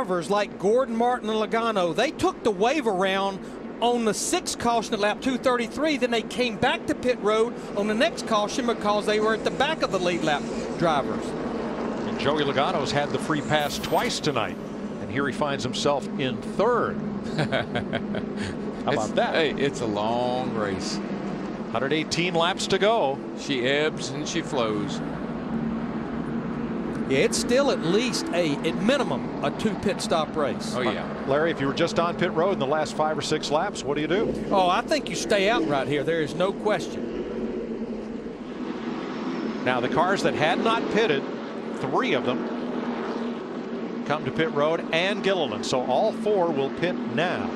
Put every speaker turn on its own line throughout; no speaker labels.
drivers like Gordon, Martin, and Logano, they took the wave around on the 6th caution at lap 233. Then they came back to pit road on the next caution because they were at the back of the lead lap drivers.
And Joey Logano's had the free pass twice tonight, and here he finds himself in 3rd. How about that?
Hey, it's a long race.
118 laps to go.
She ebbs and she flows.
Yeah, it's still at least at minimum a 2 pit stop race.
Oh yeah.
Larry, if you were just on pit road in the last 5 or 6 laps, what do you do?
Oh, I think you stay out right here. There is no question.
Now the cars that had not pitted, 3 of them come to pit road, and Gilliland. So all 4 will pit now.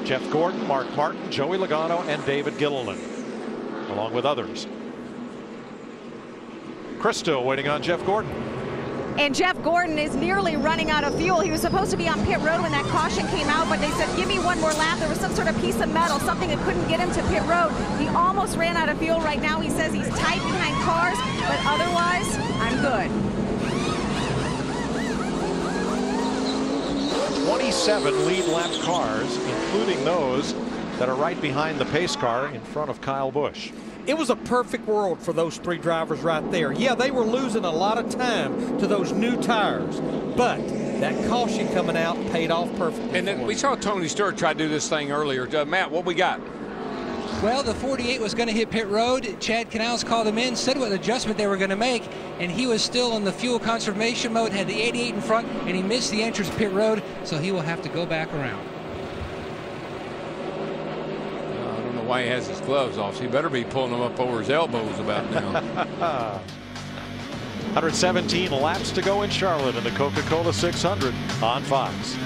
Jeff Gordon, Mark Martin, Joey Logano, and David Gilliland, along with others. Christo waiting on Jeff Gordon.
And Jeff Gordon is nearly running out of fuel. He was supposed to be on pit road when that caution came out, but they said, give me one more lap. There was some sort of piece of metal, something that couldn't get him to pit road. He almost ran out of fuel. Right now he says he's tight behind cars, but otherwise, I'm good.
27 lead lap cars, including those that are right behind the pace car in front of Kyle Busch.
It was a perfect world for those 3 drivers right there. Yeah, they were losing a lot of time to those new tires, but that caution coming out paid off perfectly.
And then we saw Tony Stewart try to do this thing earlier. Matt, what we got?
Well, the 48 was going to hit pit road. Chad Canals called him in, said what adjustment they were going to make, and he was still in the fuel conservation mode, had the 88 in front, and he missed the entrance pit road, so he will have to go back around.
I don't know why he has his gloves off. So he better be pulling them up over his elbows about now.
117 laps to go in Charlotte in the Coca-Cola 600 on Fox.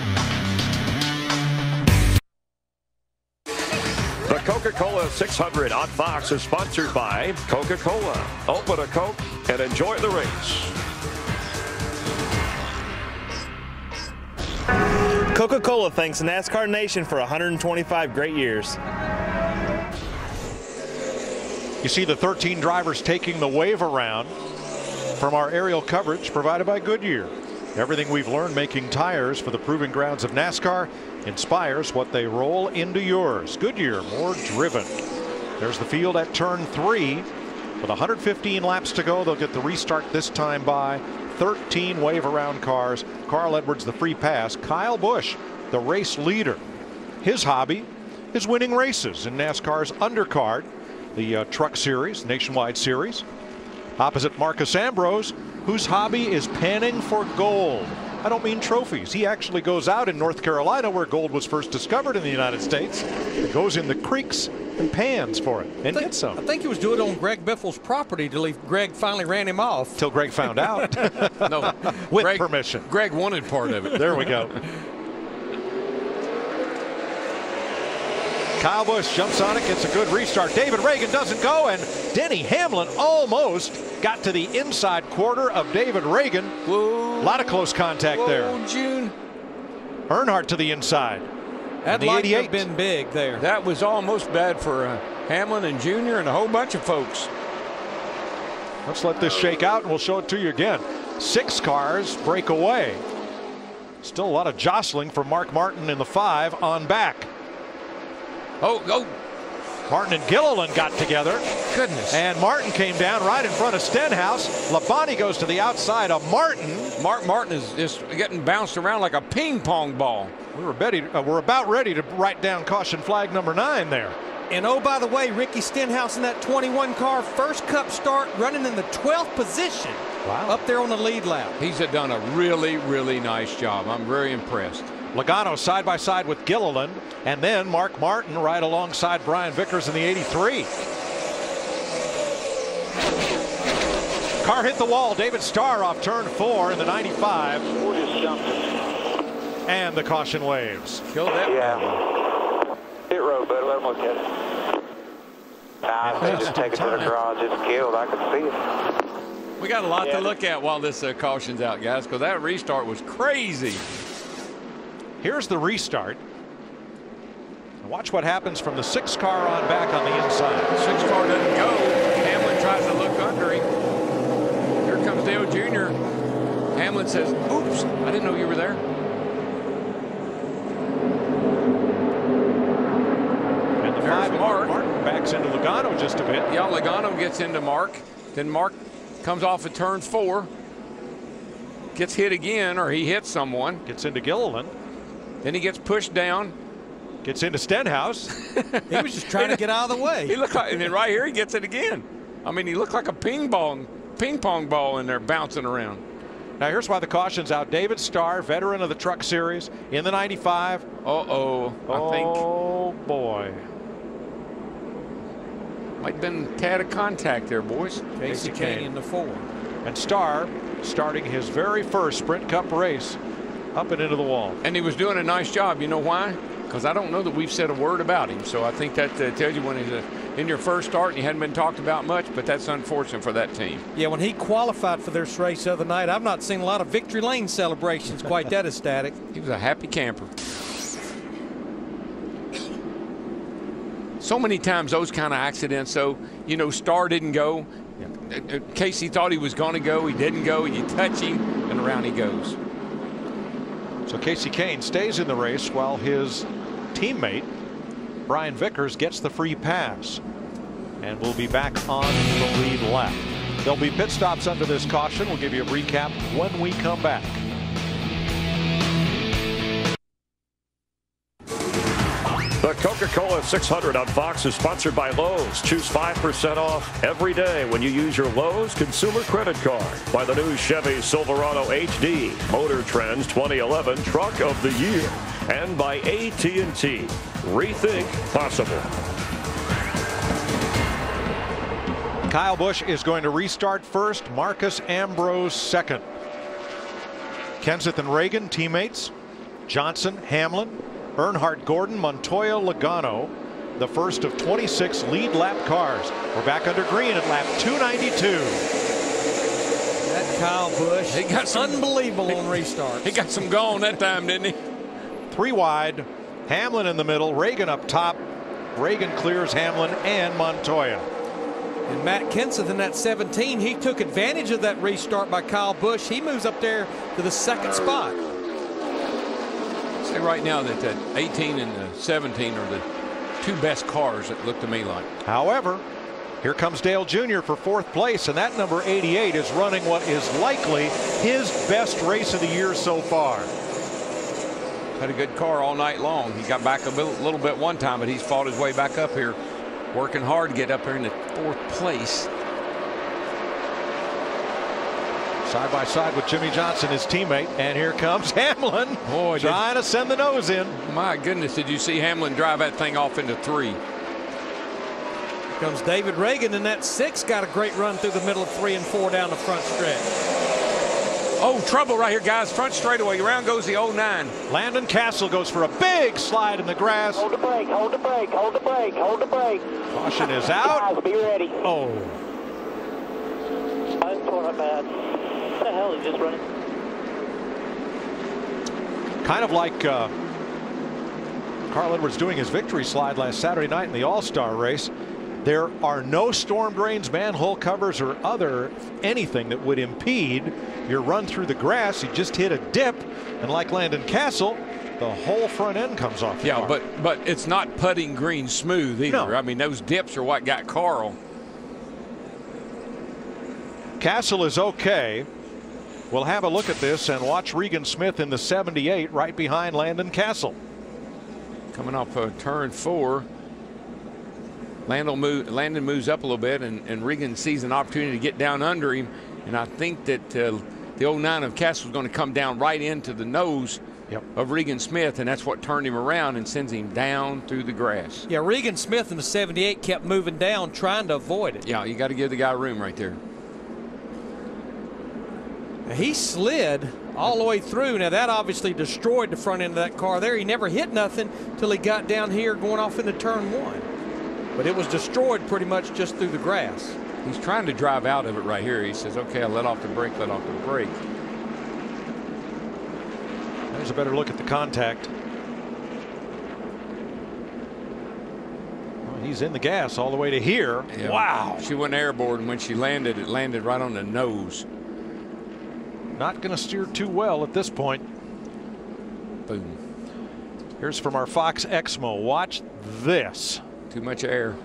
The Coca-Cola 600 on Fox is sponsored by Coca-Cola. Open a Coke and enjoy the race.
Coca-Cola thanks NASCAR Nation for 125 great years.
You see the 13 drivers taking the wave around from our aerial coverage provided by Goodyear. Everything we've learned making tires for the proving grounds of NASCAR inspires what they roll into yours. Goodyear, more driven. There's the field at turn 3. With 115 laps to go, they'll get the restart this time by 13 wave around cars. Carl Edwards the free pass. Kyle Busch, the race leader. His hobby is winning races in NASCAR's undercard, the Truck Series, Nationwide Series. Opposite Marcus Ambrose, whose hobby is panning for gold. I don't mean trophies. He actually goes out in North Carolina, where gold was first discovered in the United States. He goes in the creeks and pans for it and gets some.
I think he was doing it on Greg Biffle's property till Greg finally ran him off.
Till Greg found out.
No,
with permission.
Greg wanted part of it.
There we go. Kyle Busch jumps on it, gets a good restart. David Reagan doesn't go, and Denny Hamlin almost got to the inside quarter of David Reagan.
Whoa.
A lot of close contact there.
June.
Earnhardt to the inside.
That might have been big there.
That was almost bad for Hamlin and Junior and a whole bunch of folks.
Let's let this shake out, and we'll show it to you again. 6 cars break away. Still a lot of jostling for Mark Martin in the 5 on back.
Oh.
Martin and Gilliland got together.
Goodness.
And Martin came down right in front of Stenhouse. Labonte goes to the outside of Martin.
Mark Martin is just getting bounced around like a ping pong ball.
We're about ready to write down caution flag number 9 there.
And oh, by the way, Ricky Stenhouse in that 21 car, first Cup start, running in the 12th position.
Wow.
Up there on the lead lap.
He's done a really, really nice job. I'm very impressed.
Logano side by side with Gilliland, and then Mark Martin right alongside Brian Vickers in the 83. Car hit the wall. David Starr off turn 4 in the 95. And the caution waves.
Killed that.
Yeah. Pit road, buddy. Let him look at it. Nah, they just take it to the garage. It's killed. I can see it.
We got a lot to look at while this caution's out, guys, because that restart was crazy.
Here's the restart. Watch what happens from the 6 car on back on the inside.
6 car doesn't go. Hamlin tries to look under him. Here comes Dale Jr. Hamlin says, oops, I didn't know you were there.
just a bit.
Yeah, Logano gets into Mark. Then Mark comes off at turn 4. Gets hit again, or he hits someone.
Gets into Gilliland.
Then he gets pushed down.
Gets into Stenhouse.
He was just trying to get out of the way.
He looked like, and then right here he gets it again. I mean, he looked like a ping pong ball in there bouncing around.
Now here's why the caution's out. David Starr, veteran of the Truck Series, in the 95.
I think.
Oh boy.
Might have been a tad of contact there, boys.
Casey Kane in the 4.
And Starr starting his very first Sprint Cup race up and into the wall.
And he was doing a nice job. You know why? Because I don't know that we've said a word about him. So I think that tells you when he's in your first start and he hadn't been talked about much, but that's unfortunate for that team.
Yeah, when he qualified for this race the other night, I've not seen a lot of victory lane celebrations quite that ecstatic.
He was a happy camper. So many times those kind of accidents, so, you know, Starr didn't go. Casey thought he was going to go. He didn't go. You touch him, and around he goes.
So Casey Kane stays in the race while his teammate, Brian Vickers, gets the free pass. And we'll be back on the lead lap. There'll be pit stops under this caution. We'll give you a recap when we come back.
The Coca-Cola 600 on Fox is sponsored by Lowe's. Choose 5% off every day when you use your Lowe's consumer credit card. By the new Chevy Silverado HD, Motor Trend's 2011 Truck of the Year. And by AT&T. Rethink possible.
Kyle Busch is going to restart first. Marcus Ambrose second. Kenseth and Reagan teammates. Johnson, Hamlin, Earnhardt, Gordon, Montoya, Logano, the first of 26 lead lap cars. We're back under green at lap 292.
That Kyle Busch,
he got some,
unbelievable on restart.
He got some going that time, didn't he?
3 wide, Hamlin in the middle, Reagan up top. Reagan clears Hamlin and Montoya.
And Matt Kenseth in that 17, he took advantage of that restart by Kyle Busch. He moves up there to the 2nd spot.
Say right now that the 18 and the 17 are the 2 best cars, it looked to me like.
However, here comes Dale Jr. for 4th place, and that number 88 is running what is likely his best race of the year so far.
Had a good car all night long. He got back a little bit one time, but he's fought his way back up here, working hard to get up here in the 4th place.
Side by side with Jimmy Johnson, his teammate, and here comes Hamlin.
Boy,
trying to send the nose in.
My goodness, did you see Hamlin drive that thing off into 3?
Here comes David Reagan in that 6, got a great run through the middle of 3 and 4 down the front stretch.
Oh, trouble right here, guys. Front straightaway. Around goes the 09.
Landon Castle goes for a big slide in the grass.
Hold the brake, hold the brake, hold the brake, hold the brake.
Caution is out.
Guys, be ready.
Oh.
Mine's torn up bad. What the hell is just running?
Kind of like Carl Edwards doing his victory slide last Saturday night in the All-Star race. There are no storm drains, manhole covers, or anything that would impede your run through the grass. You just hit a dip, and like Landon Castle, the whole front end comes off the car.
but it's not putting green smooth either.
No.
I mean, those dips are what got Carl.
Castle is okay. We'll have a look at this and watch Regan Smith in the 78 right behind Landon Castle.
Coming off turn 4. Landon moves up a little bit, and Regan sees an opportunity to get down under him. And I think that the 09 of Castle is going to come down right into the nose of Regan Smith, and that's what turned him around and sends him down through the grass.
Yeah, Regan Smith in the 78 kept moving down, trying to avoid it.
Yeah, you got to give the guy room right there.
He slid all the way through. Now that obviously destroyed the front end of that car there. He never hit nothing till he got down here going off into turn 1. But it was destroyed pretty much just through the grass.
He's trying to drive out of it right here. He says, okay, I let off the brake, let off the brake.
There's a better look at the contact. Well, he's in the gas all the way to here.
Yeah.
Wow.
She went airborne. When she landed, it landed right on the nose.
Not going to steer too well at this point.
Boom.
Here's from our Fox Exmo. Watch this.
Too much air.